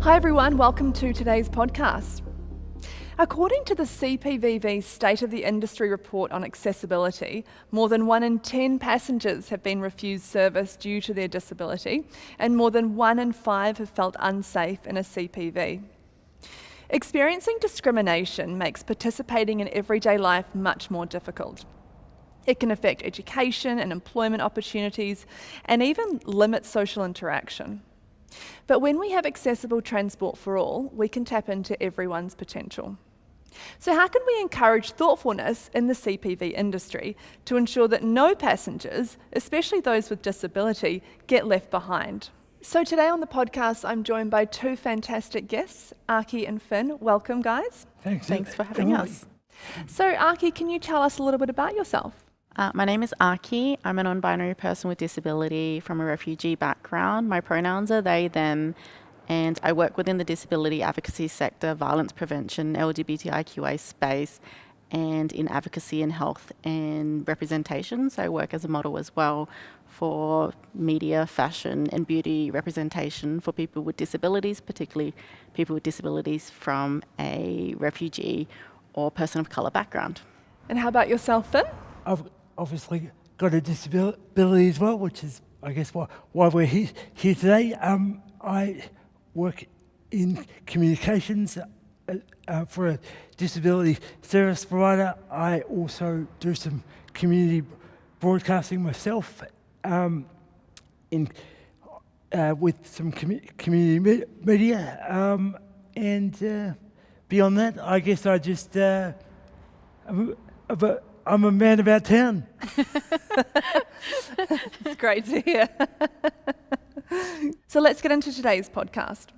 Hi everyone, welcome to today's podcast. According to the CPVV State of the Industry report on accessibility, more than 1 in 10 passengers have been refused service due to their disability, and more than 1 in 5 have felt unsafe in a CPV. Experiencing discrimination makes participating in everyday life much more difficult. It can affect education and employment opportunities, and even limit social interaction. But when we have accessible transport for all, we can tap into everyone's potential. So how can we encourage thoughtfulness in the CPV industry to ensure that no passengers, especially those with disability, get left behind? So today on the podcast, I'm joined by two fantastic guests, Aki and Finn. Welcome, guys. Thanks for having us. So Aki, can you tell us a little bit about yourself? My name is Aki. I'm a non-binary person with disability from a refugee background. My pronouns are they, them, and I work within the disability advocacy sector, violence prevention, LGBTIQA space, and in advocacy and health and representation. So I work as a model as well for media, fashion, and beauty representation for people with disabilities, particularly people with disabilities from a refugee or person of colour background. And how about yourself, Finn? I've obviously got a disability as well, which is, I guess, why we're here today. I work in communications for a disability service provider. I also do some community broadcasting myself with some community media. And beyond that, I guess I just... I'm a man about town. It's great to hear. So let's get into today's podcast.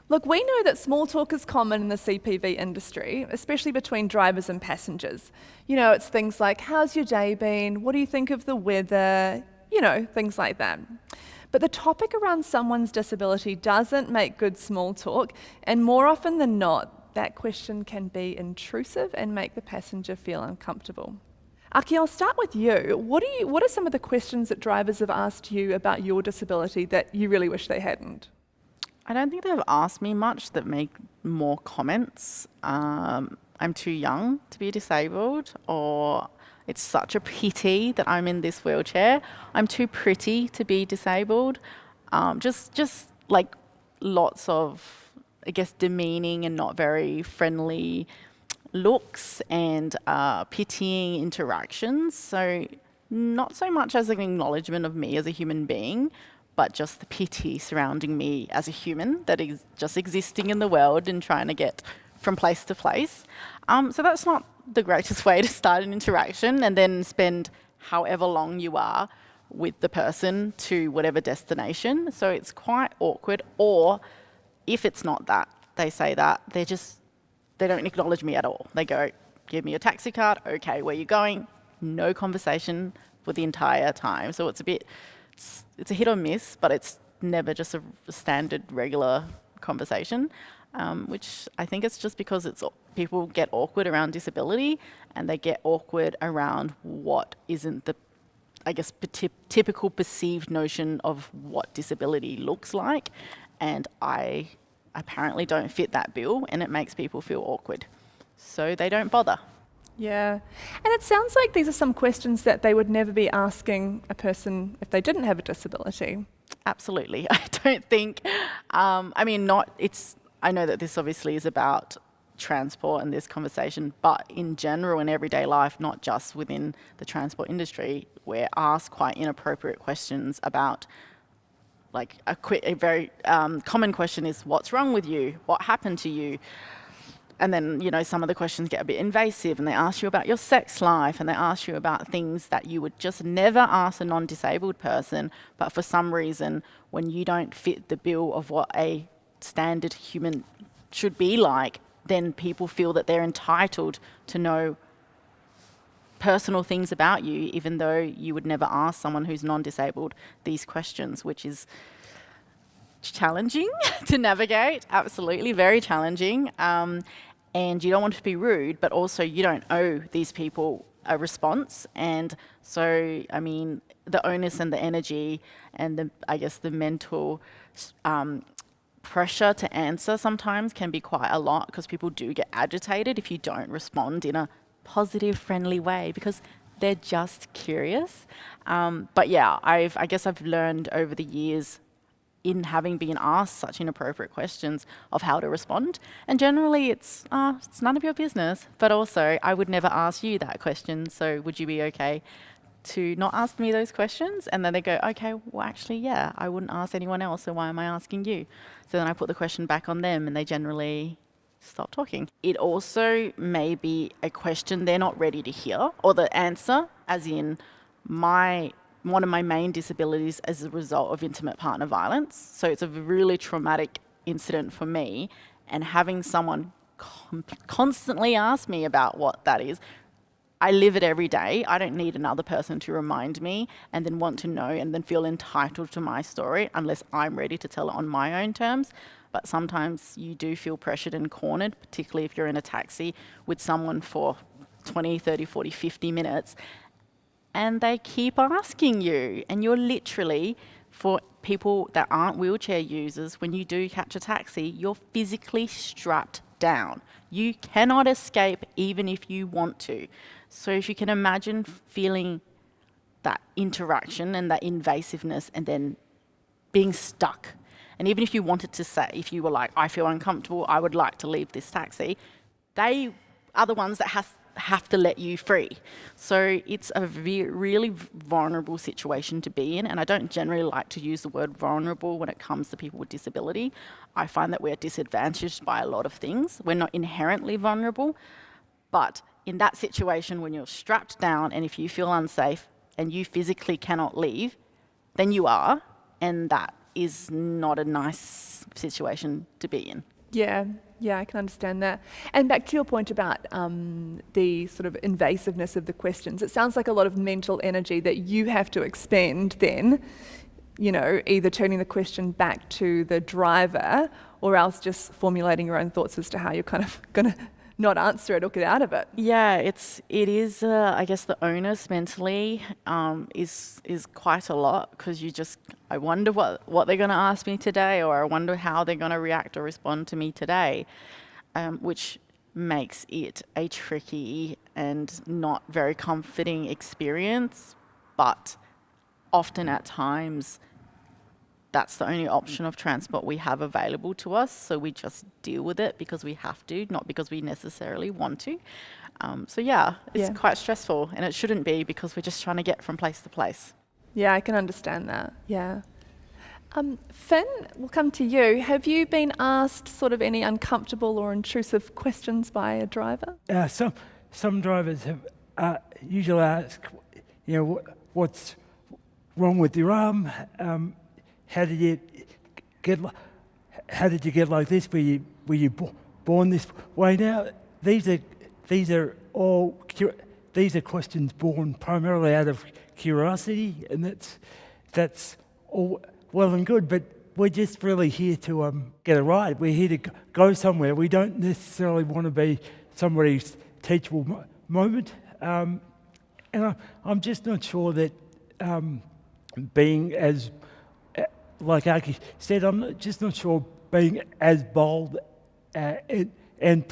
Look, we know that small talk is common in the CPV industry, especially between drivers and passengers. You know, it's things like, how's your day been? What do you think of the weather? You know, things like that. But the topic around someone's disability doesn't make good small talk, and more often than not, that question can be intrusive and make the passenger feel uncomfortable. Aki, I'll start with you. What are some of the questions that drivers have asked you about your disability that you really wish they hadn't? I don't think they've asked me much that make more comments. I'm too young to be disabled, or it's such a pity that I'm in this wheelchair. I'm too pretty to be disabled. Just like lots of, I guess, demeaning and not very friendly looks and pitying interactions. So not so much as an acknowledgement of me as a human being, but just the pity surrounding me as a human that is just existing in the world and trying to get from place to place. So that's not the greatest way to start an interaction, and then spend however long you are with the person to whatever destination. So it's quite awkward. Or if it's not that, they say that, they don't acknowledge me at all. They go, give me a taxi card, okay, where you going? No conversation for the entire time. So it's a hit or miss, but it's never just a standard regular conversation, which I think it's just because people get awkward around disability, and they get awkward around what isn't the, I guess, typical perceived notion of what disability looks like. And I apparently don't fit that bill, and it makes people feel awkward. So they don't bother. Yeah. And it sounds like these are some questions that they would never be asking a person if they didn't have a disability. Absolutely. I don't think, I know that this obviously is about transport and this conversation, but in general in everyday life, not just within the transport industry, we're asked quite inappropriate questions about, like a very common question is, what's wrong with you? What happened to you? And then, you know, some of the questions get a bit invasive, and they ask you about your sex life, and they ask you about things that you would just never ask a non-disabled person. But for some reason, when you don't fit the bill of what a standard human should be like, then people feel that they're entitled to know personal things about you, even though you would never ask someone who's non-disabled these questions, which is challenging to navigate. Absolutely, very challenging. And you don't want to be rude, but also you don't owe these people a response. And so, I mean, the onus and the energy and the, I guess, the mental pressure to answer sometimes can be quite a lot because people do get agitated if you don't respond in a positive, friendly way because they're just curious. But yeah, I guess I've learned over the years in having been asked such inappropriate questions of how to respond. And generally it's none of your business, but also I would never ask you that question. So would you be okay to not ask me those questions? And then they go, okay, well actually, yeah, I wouldn't ask anyone else. So why am I asking you? So then I put the question back on them and they generally stop talking. It also may be a question they're not ready to hear or the answer, as in one of my main disabilities as a result of intimate partner violence. So it's a really traumatic incident for me, and having someone constantly ask me about what that is, I live it every day. I don't need another person to remind me and then want to know and then feel entitled to my story unless I'm ready to tell it on my own terms. But sometimes you do feel pressured and cornered, particularly if you're in a taxi with someone for 20, 30, 40, 50 minutes. And they keep asking you, and you're literally, for people that aren't wheelchair users, when you do catch a taxi, you're physically strapped down. You cannot escape even if you want to. So if you can imagine feeling that interaction and that invasiveness and then being stuck. And even if you wanted to say, if you were like, I feel uncomfortable, I would like to leave this taxi, they are the ones that have to let you free. So it's a really vulnerable situation to be in, and I don't generally like to use the word vulnerable when it comes to people with disability. I find that we're disadvantaged by a lot of things. We're not inherently vulnerable, but in that situation when you're strapped down and if you feel unsafe and you physically cannot leave, then you are, and that is not a nice situation to be in. Yeah, I can understand that. And back to your point about the sort of invasiveness of the questions, it sounds like a lot of mental energy that you have to expend then, you know, either turning the question back to the driver or else just formulating your own thoughts as to how you're kind of going to not answer it or get out of it. Yeah, it is. I guess the onus mentally is quite a lot because I wonder what they're going to ask me today, or I wonder how they're going to react or respond to me today, which makes it a tricky and not very comforting experience. But often at times, that's the only option of transport we have available to us. So we just deal with it because we have to, not because we necessarily want to. So it's quite stressful, and it shouldn't be because we're just trying to get from place to place. Yeah, I can understand that. Yeah. Finn, we'll come to you. Have you been asked sort of any uncomfortable or intrusive questions by a driver? Some drivers have usually ask, you know, what's wrong with your arm? How did you get like this? Were you born this way? Now these are questions born primarily out of curiosity, and that's all well and good. But we're just really here to get a ride. We're here to go somewhere. We don't necessarily want to be somebody's teachable moment. And I'm just not sure that being as like Aki said, I'm just not sure being as bold and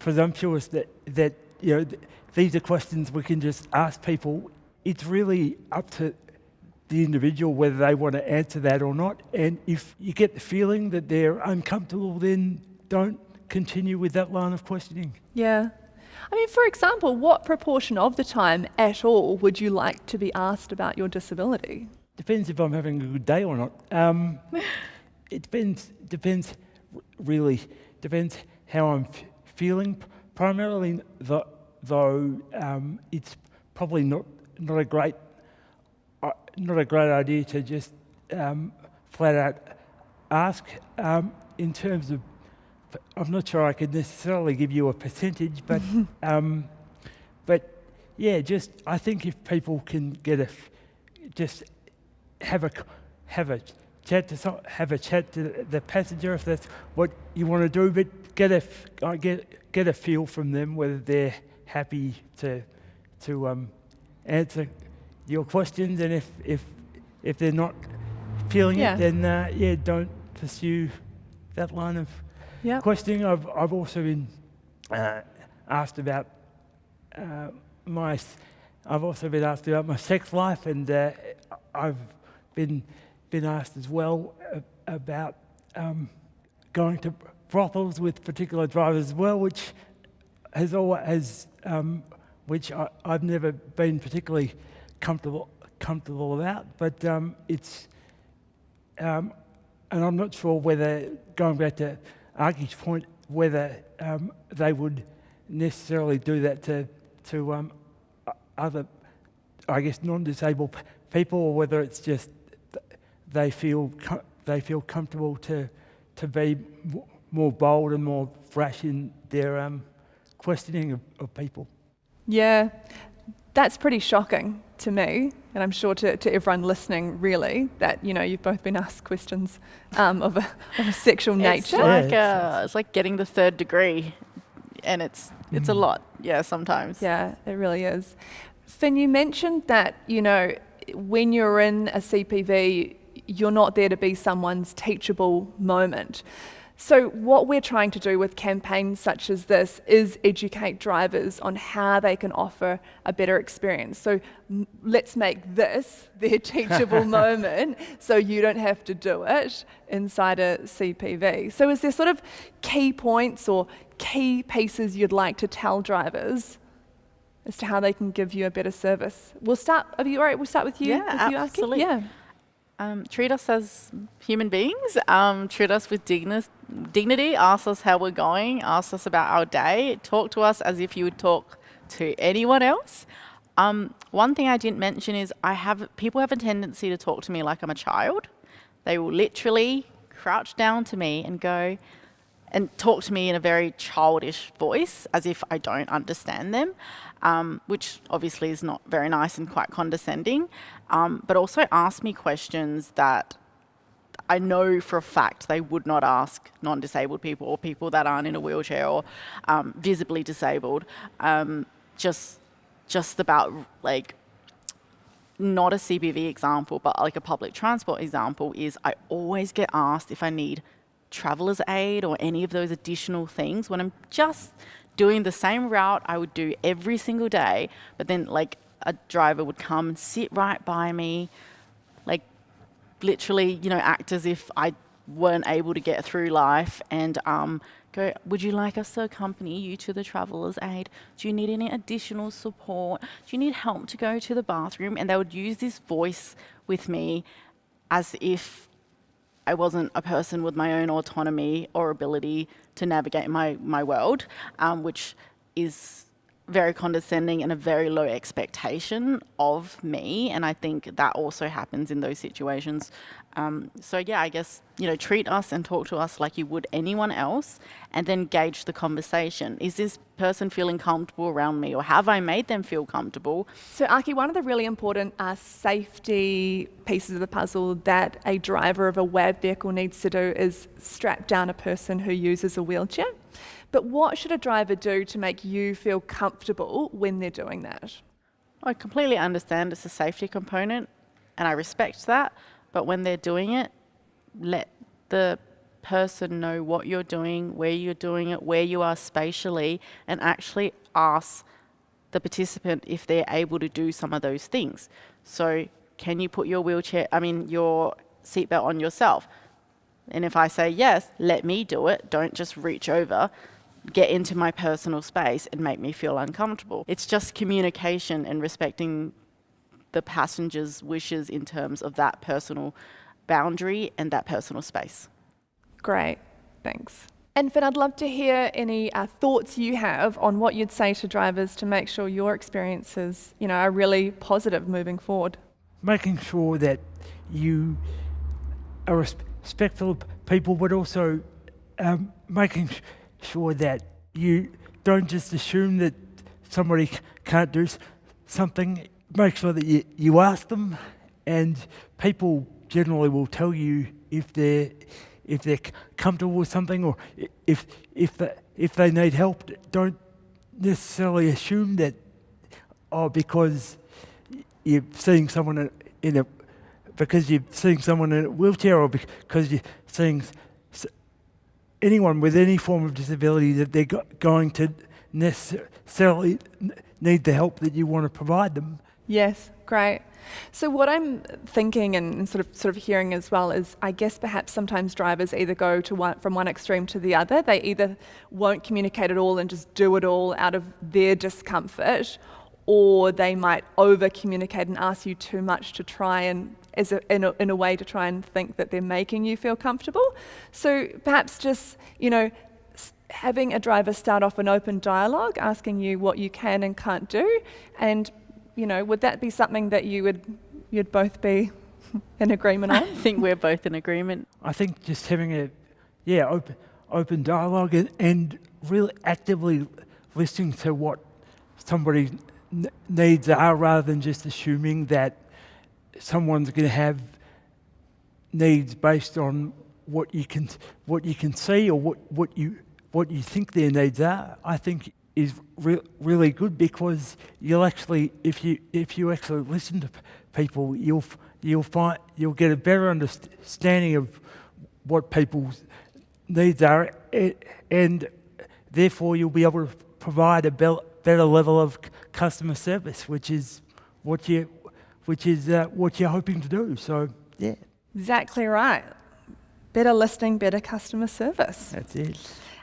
presumptuous that you know these are questions we can just ask people. It's really up to the individual whether they want to answer that or not. And if you get the feeling that they're uncomfortable, then don't continue with that line of questioning. Yeah. I mean, for example, what proportion of the time at all would you like to be asked about your disability? Depends if I'm having a good day or not. It depends how I'm feeling. Primarily, though, it's probably not a great idea to just flat out ask. In terms of, I'm not sure I could necessarily give you a percentage, but yeah, just I think if people can just have a chat to the passenger if that's what you want to do, but get a feel from them whether they're happy to answer your questions, and if they're not feeling it, then don't pursue that line of Yep. questioning. I've also been asked about my sex life, and I've been asked as well about going to brothels with particular drivers as well, which I've never been particularly comfortable about. But it's and I'm not sure whether, going back to Archie's point, whether they would necessarily do that to other, I guess, non-disabled people, or whether it's just they feel comfortable to be more bold and more brash in their questioning of people. Yeah, that's pretty shocking to me, and I'm sure to everyone listening, really, that, you know, you've both been asked questions of a sexual nature. It's like getting the third degree, and it's a lot, sometimes. Yeah, it really is. Finn, you mentioned that, you know, when you're in a CPV, you're not there to be someone's teachable moment. So what we're trying to do with campaigns such as this is educate drivers on how they can offer a better experience. So let's make this their teachable moment so you don't have to do it inside a CPV. So is there sort of key points or key pieces you'd like to tell drivers as to how they can give you a better service? We'll start with you, Yeah, Archie? absolutely. Yeah. Treat us as human beings, treat us with dignity, ask us how we're going, ask us about our day, talk to us as if you would talk to anyone else. One thing I didn't mention is people have a tendency to talk to me like I'm a child. They will literally crouch down to me and go and talk to me in a very childish voice as if I don't understand them, which obviously is not very nice and quite condescending, but also ask me questions that I know for a fact they would not ask non-disabled people or people that aren't in a wheelchair or visibly disabled, just about, like, not a CPV example, but like a public transport example is I always get asked if I need traveller's aid or any of those additional things when I'm just doing the same route I would do every single day, but then like a driver would come and sit right by me, like literally, you know, act as if I weren't able to get through life and go, would you like us to accompany you to the traveller's aid? Do you need any additional support? Do you need help to go to the bathroom? And they would use this voice with me as if I wasn't a person with my own autonomy or ability to navigate my world, which is very condescending and a very low expectation of me. And I think that also happens in those situations. So yeah, I guess, you know, treat us and talk to us like you would anyone else, and then gauge the conversation. Is this person feeling comfortable around me, or have I made them feel comfortable? So Archie, one of the really important safety pieces of the puzzle that a driver of a WAB vehicle needs to do is strap down a person who uses a wheelchair. But what should a driver do to make you feel comfortable when they're doing that? I completely understand it's a safety component, and I respect that. But when they're doing it, let the person know what you're doing, where you're doing it, where you are spatially, and actually ask the participant if they're able to do some of those things. So can you put your seatbelt on yourself? And if I say yes, let me do it. Don't just reach over, get into my personal space and make me feel uncomfortable. It's just communication and respecting the passenger's wishes in terms of that personal boundary and that personal space. Great, thanks. And Finn, I'd love to hear any thoughts you have on what you'd say to drivers to make sure your experiences, you know, are really positive moving forward. Making sure that you are respectful of people, but also making sure that you don't just assume that somebody can't do something. Make sure that you ask them, and people generally will tell you if they're comfortable with something, or if they need help. Don't necessarily assume that because you're seeing someone in a wheelchair, or because you're seeing anyone with any form of disability that they're going to necessarily need the help that you want to provide them. Yes, great. So what I'm thinking and sort of hearing as well is, I guess perhaps sometimes drivers either go to from one extreme to the other. They either won't communicate at all and just do it all out of their discomfort, or they might over communicate and ask you too much to try and in a way to try and think that they're making you feel comfortable. So perhaps just, having a driver start off an open dialogue, asking you what you can and can't do, and would that be something that you'd both be in agreement on? I think we're both in agreement. I think just having a open dialogue and really actively listening to what somebody's needs are, rather than just assuming that someone's going to have needs based on what you can see or what you think their needs are, I think is really good, because you'll actually, if you actually listen to people, you'll get a better understanding of what people's needs are, and therefore you'll be able to provide a better level of customer service, which is what you're hoping to do. So yeah, Exactly right. Better listening, better customer service. that's it.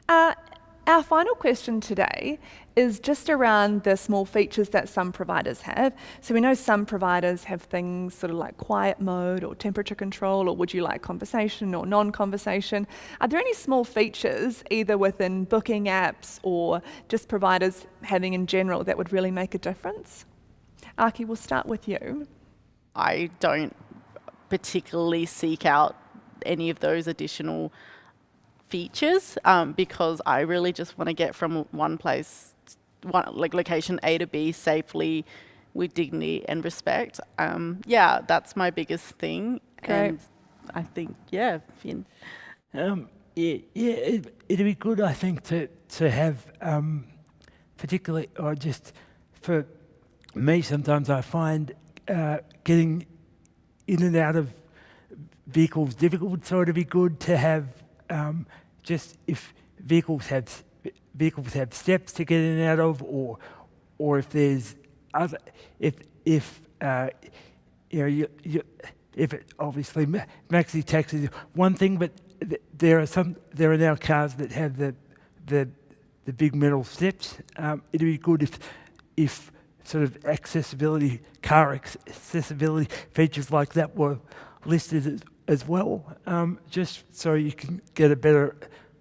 Our final question today is just around the small features that some providers have. So we know some providers have things sort of like quiet mode or temperature control, or would you like conversation or non-conversation. Are there any small features either within booking apps or just providers having in general that would really make a difference? Aki, we'll start with you. I don't particularly seek out any of those additional features because I really just want to get from one location A to B safely with dignity and respect. That's my biggest thing. Okay. And I think, Finn. It'd be good, I think, to have, particularly, or just for me, sometimes I find getting in and out of vehicles difficult, so it'd be good to have just if vehicles have steps to get in and out of, or if there's other, if it obviously maxi taxis is one thing, but there are now cars that have the big metal steps. It'd be good if sort of car accessibility features like that were listed as well, just so you can get a better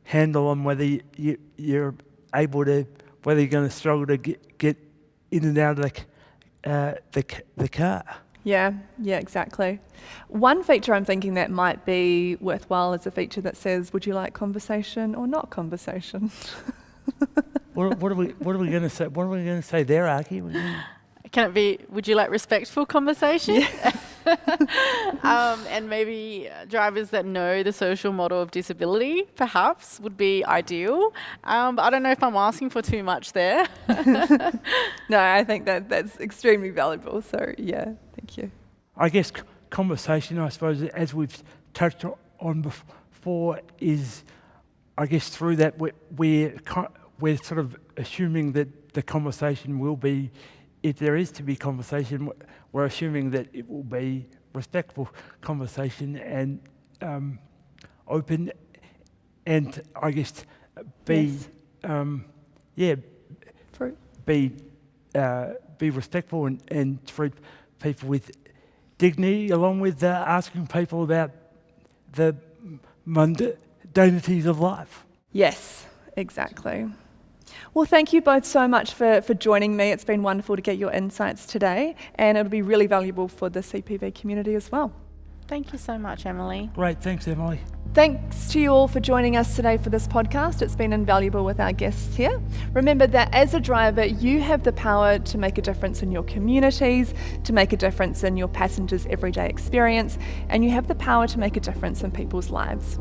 handle on whether you're able to, whether you're going to struggle to get in and out of the car. Yeah, exactly. One feature I'm thinking that might be worthwhile is a feature that says, would you like conversation or not conversation? What are we going to say? What are we going to say there, Aki? Can it be, would you like respectful conversation? Yeah. And maybe drivers that know the social model of disability, perhaps, would be ideal. But I don't know if I'm asking for too much there. No, I think that's extremely valuable. So yeah, thank you. I guess conversation, I suppose, as we've touched on before, is, I guess, through that we're sort of assuming that the conversation will be, if there is to be conversation, we're assuming that it will be respectful conversation and open, and I guess be respectful and treat people with dignity, along with asking people about the mundanities of life. Yes, exactly. Well, thank you both so much for joining me. It's been wonderful to get your insights today, and it'll be really valuable for the CPV community as well. Thank you so much, Emily. Great, thanks, Emily. Thanks to you all for joining us today for this podcast. It's been invaluable with our guests here. Remember that as a driver, you have the power to make a difference in your communities, to make a difference in your passengers' everyday experience, and you have the power to make a difference in people's lives.